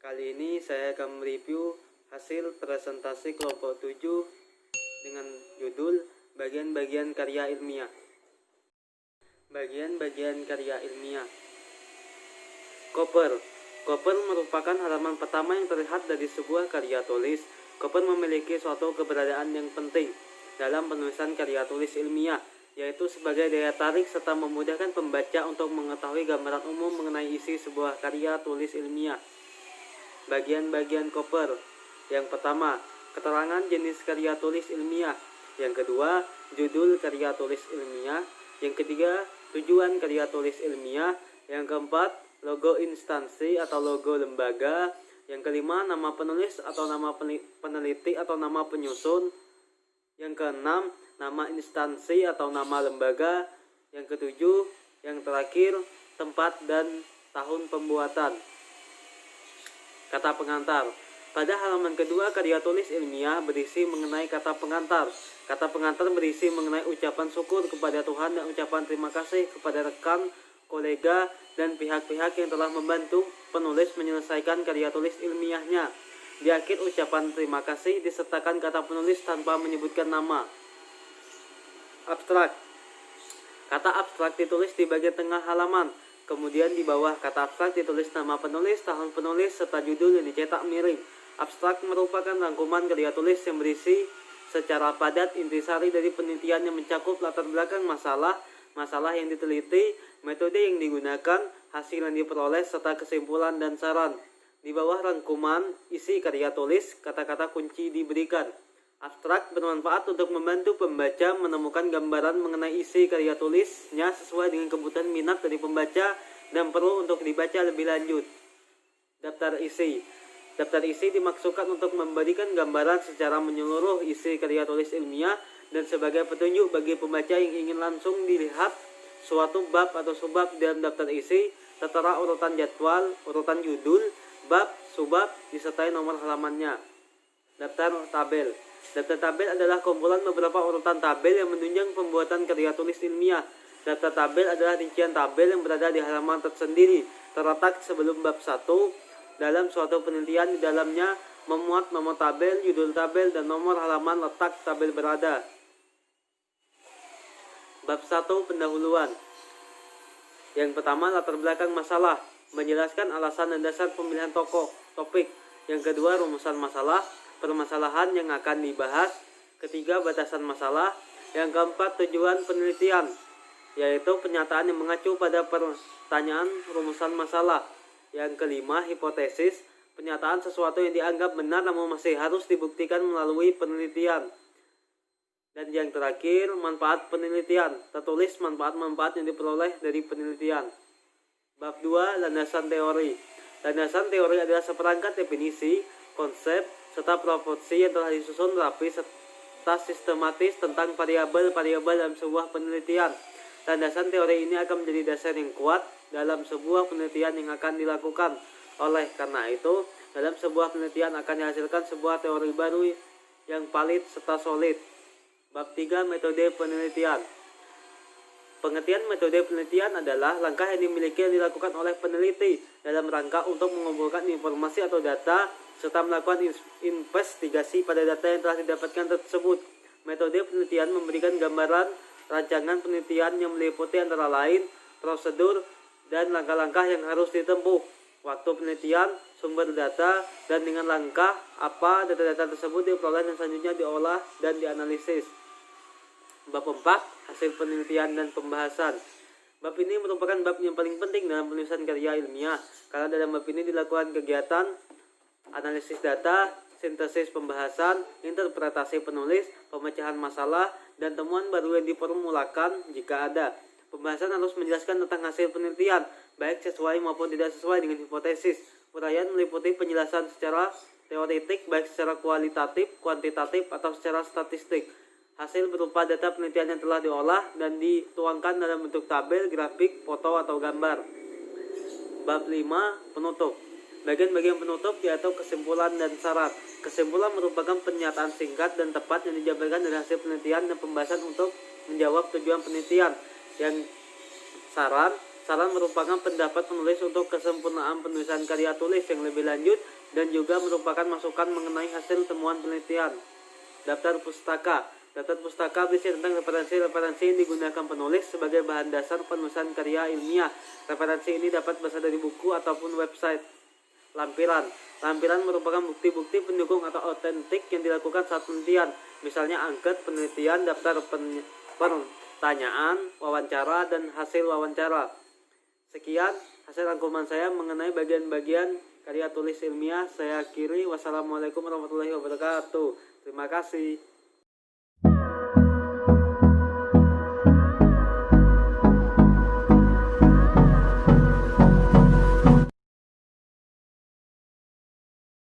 Kali ini saya akan mereview hasil presentasi kelompok 7 dengan judul Bagian-bagian karya ilmiah. Bagian-bagian karya ilmiah. Koper. Koper merupakan halaman pertama yang terlihat dari sebuah karya tulis. Koper memiliki suatu keberadaan yang penting dalam penulisan karya tulis ilmiah, yaitu sebagai daya tarik serta memudahkan pembaca untuk mengetahui gambaran umum mengenai isi sebuah karya tulis ilmiah. Bagian-bagian koper. Yang pertama, keterangan jenis karya tulis ilmiah. Yang kedua, judul karya tulis ilmiah. Yang ketiga, tujuan karya tulis ilmiah. Yang keempat, logo instansi atau logo lembaga. Yang kelima, nama penulis atau nama peneliti atau nama penyusun. Yang keenam, nama instansi atau nama lembaga. Yang ketujuh, yang terakhir, tempat dan tahun pembuatan. Kata pengantar. Pada halaman kedua, karya tulis ilmiah berisi mengenai kata pengantar. Kata pengantar berisi mengenai ucapan syukur kepada Tuhan dan ucapan terima kasih kepada rekan, kolega, dan pihak-pihak yang telah membantu penulis menyelesaikan karya tulis ilmiahnya. Di akhir ucapan terima kasih disertakan kata penulis tanpa menyebutkan nama. Abstrak. Kata abstrak ditulis di bagian tengah halaman. Kemudian di bawah kata abstrak ditulis nama penulis, tahun penulis, serta judul yang dicetak miring. Abstrak merupakan rangkuman karya tulis yang berisi secara padat intisari dari penelitian yang mencakup latar belakang masalah yang diteliti, metode yang digunakan, hasil yang diperoleh, serta kesimpulan dan saran. Di bawah rangkuman isi karya tulis, kata-kata kunci diberikan. Abstrak bermanfaat untuk membantu pembaca menemukan gambaran mengenai isi karya tulisnya sesuai dengan kebutuhan minat dari pembaca dan perlu untuk dibaca lebih lanjut. Daftar isi. Daftar isi dimaksudkan untuk memberikan gambaran secara menyeluruh isi karya tulis ilmiah dan sebagai petunjuk bagi pembaca yang ingin langsung dilihat suatu bab atau subbab dalam daftar isi, tertera urutan jadwal, urutan judul, bab, subbab, disertai nomor halamannya. Daftar tabel. Daftar tabel adalah kumpulan beberapa urutan tabel yang menunjang pembuatan karya tulis ilmiah. Daftar tabel adalah rincian tabel yang berada di halaman tersendiri, terletak sebelum bab 1. Dalam suatu penelitian, di dalamnya memuat nomor tabel, judul tabel, dan nomor halaman letak tabel berada. Bab 1 pendahuluan. Yang pertama, latar belakang masalah, menjelaskan alasan dan dasar pemilihan topik. Yang kedua, rumusan masalah, permasalahan yang akan dibahas. Ketiga, batasan masalah. Yang keempat, tujuan penelitian, yaitu pernyataan yang mengacu pada pertanyaan rumusan masalah. Yang kelima, hipotesis, pernyataan sesuatu yang dianggap benar namun masih harus dibuktikan melalui penelitian. Dan yang terakhir, manfaat penelitian, tertulis manfaat-manfaat yang diperoleh dari penelitian. Bab 2, landasan teori. Landasan teori adalah seperangkat definisi, konsep, serta proporsi yang telah disusun rapi serta sistematis tentang variabel-variabel dalam sebuah penelitian. Landasan teori ini akan menjadi dasar yang kuat dalam sebuah penelitian yang akan dilakukan. Oleh karena itu, dalam sebuah penelitian akan dihasilkan sebuah teori baru yang valid serta solid. Bab 3, metode penelitian. Pengertian metode penelitian adalah langkah yang dimiliki yang dilakukan oleh peneliti dalam rangka untuk mengumpulkan informasi atau data serta melakukan investigasi pada data yang telah didapatkan tersebut. Metode penelitian memberikan gambaran rancangan penelitian yang meliputi antara lain prosedur dan langkah-langkah yang harus ditempuh, waktu penelitian, sumber data, dan dengan langkah apa data-data tersebut diperoleh dan selanjutnya diolah dan dianalisis. Bab 4, hasil penelitian dan pembahasan. Bab ini merupakan bab yang paling penting dalam penulisan karya ilmiah, karena dalam bab ini dilakukan kegiatan analisis data, sintesis pembahasan, interpretasi penulis, pemecahan masalah, dan temuan baru yang diformulakan jika ada. Pembahasan harus menjelaskan tentang hasil penelitian, baik sesuai maupun tidak sesuai dengan hipotesis. Uraian meliputi penjelasan secara teoretik, baik secara kualitatif, kuantitatif, atau secara statistik. Hasil berupa data penelitian yang telah diolah dan dituangkan dalam bentuk tabel, grafik, foto, atau gambar. Bab 5, penutup. Bagian-bagian penutup yaitu kesimpulan dan syarat. Kesimpulan merupakan pernyataan singkat dan tepat yang dijabarkan dari hasil penelitian dan pembahasan untuk menjawab tujuan penelitian. Yang syarat Saran merupakan pendapat penulis untuk kesempurnaan penulisan karya tulis yang lebih lanjut dan juga merupakan masukan mengenai hasil temuan penelitian. Daftar pustaka. Daftar pustaka berisi tentang referensi-referensi yang digunakan penulis sebagai bahan dasar penulisan karya ilmiah. Referensi ini dapat berasal dari buku ataupun website. Lampiran. Lampiran merupakan bukti-bukti pendukung atau otentik yang dilakukan saat penelitian. Misalnya angket, penelitian, daftar pertanyaan, wawancara, dan hasil wawancara. Sekian hasil rangkuman saya mengenai bagian-bagian karya tulis ilmiah. Saya akhiri. Wassalamualaikum warahmatullahi wabarakatuh. Terima kasih.